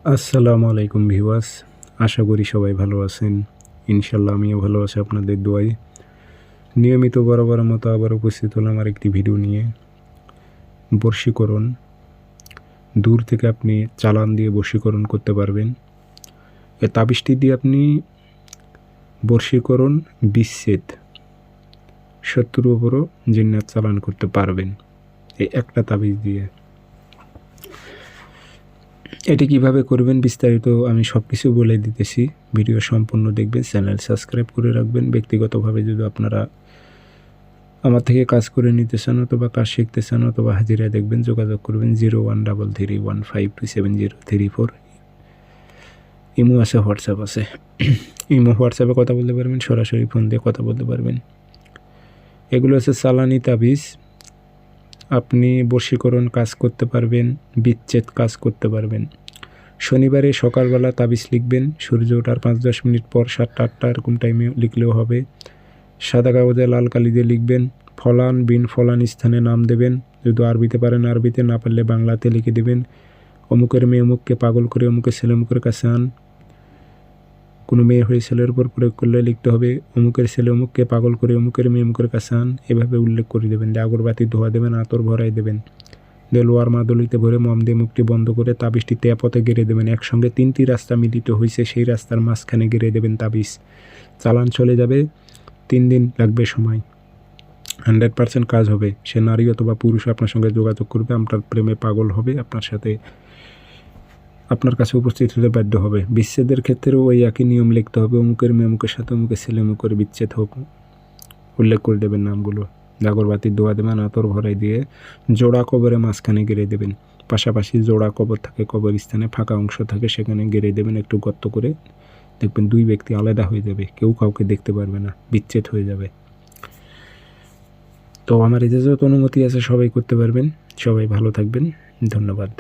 আসসালামু আলাইকুম ভিউয়ার্স, আশা করি সবাই ভালো আছেন। ইনশাল্লাহ আমিও ভালো আছি আপনাদের দোয়ায়। নিয়মিত বরাবরের মতো আবার উপস্থিত হলাম আরেকটি ভিডিও নিয়ে। বশীকরণ, দূর থেকে আপনি চালান দিয়ে বশীকরণ করতে পারবেন। এ তাবিজটি দিয়ে আপনি বশীকরণ, বিচ্ছেদ, শত্রুর উপরও জিন্নাত চালান করতে পারবেন এই একটা তাবিজ দিয়ে। এটি কিভাবে করবেন বিস্তারিত আমি সব কিছু বলে দিতেছি। ভিডিও সম্পূর্ণ দেখবেন, চ্যানেল সাবস্ক্রাইব করে রাখবেন। ব্যক্তিগতভাবে যদি আপনারা আমার থেকে কাজ করে নিতে চান অথবা কাজ শিখতে চান অথবা হাজিরায় দেখবেন, যোগাযোগ করবেন 013315270334। ইমো আছে, হোয়াটসঅ্যাপ আছে। ইমো হোয়াটসঅ্যাপে কথা বলতে পারবেন, সরাসরি ফোন দিয়ে কথা বলতে পারবেন। এগুলো হচ্ছে চালানি তাবিজ। আপনি বশীকরণ কাজ করতে পারবেন, বিচ্ছেদ কাজ করতে পারবেন। শনিবারে সকালবেলা তাবিজ লিখবেন, সূর্য ওঠার 5-10 মিনিট পর, 7টা-8টা এরকম টাইমে লিখলেও হবে। সাদা কাগজে লাল কালি দিয়ে লিখবেন। ফলান বিন ফলান স্থানে নাম দেবেন। যদি আরবিতে পারেন আরবিতে, না পারলে বাংলাতে লিখে দেবেন। অমুকের মেয়ে অমুককে পাগল করে অমুকের ছেলে অমুকের কাছে আন। কোনো মেয়ে হয়ে ছেলের উপর প্রয়োগ করলে লিখতে হবে অমুকের ছেলে অমুককে পাগল করে অমুকের মেয়ে অমুকের কাছে আন। এভাবে উল্লেখ করে দেবেন। দিয়ে আগরবাতি ধোয়া দেবেন, আতর ভরাই দেবেন। দিয়ে লোয়ার মাদলিতে ভরে মম দিয়ে মুখটি বন্ধ করে তাবিজটি তেপথে গেড়ে দেবেন। একসঙ্গে 3টি রাস্তা মিলিত হয়েছে, সেই রাস্তার মাঝখানে গেড়ে দেবেন তাবিজ। চালান চলে যাবে, 3 দিন লাগবে সময়। 100% কাজ হবে। সে নারী অথবা পুরুষ আপনার সঙ্গে যোগাযোগ করবে, আপনার প্রেমে পাগল হবে, আপনার সাথে আপনার কাছে উপস্থিত হতে বাধ্য হবে। বিচ্ছেদের ক্ষেত্রেও ওই একই নিয়ম লিখতে হবে। অমুকের মেয়ে অমুকের সাথে অমুকের ছেলে অমুকের বিচ্ছেদ হোক, উল্লেখ করে দেবেন নামগুলো। আগরবাতির দোয়া দেবেন, আতর ভরাই দিয়ে জোড়া কবরে মাঝখানে গেড়ে দেবেন। পাশাপাশি জোড়া কবর থাকে, কবরস্থানে ফাঁকা অংশ থাকে, সেখানে গেড়ে দেবেন একটু গর্ত করে। দেখবেন 2 ব্যক্তি আলাদা হয়ে যাবে, কেউ কাউকে দেখতে পারবে না, বিচ্ছেদ হয়ে যাবে। তো আমার ইজাজত অনুমতি আছে, সবাই করতে পারবেন। সবাই ভালো থাকবেন, ধন্যবাদ।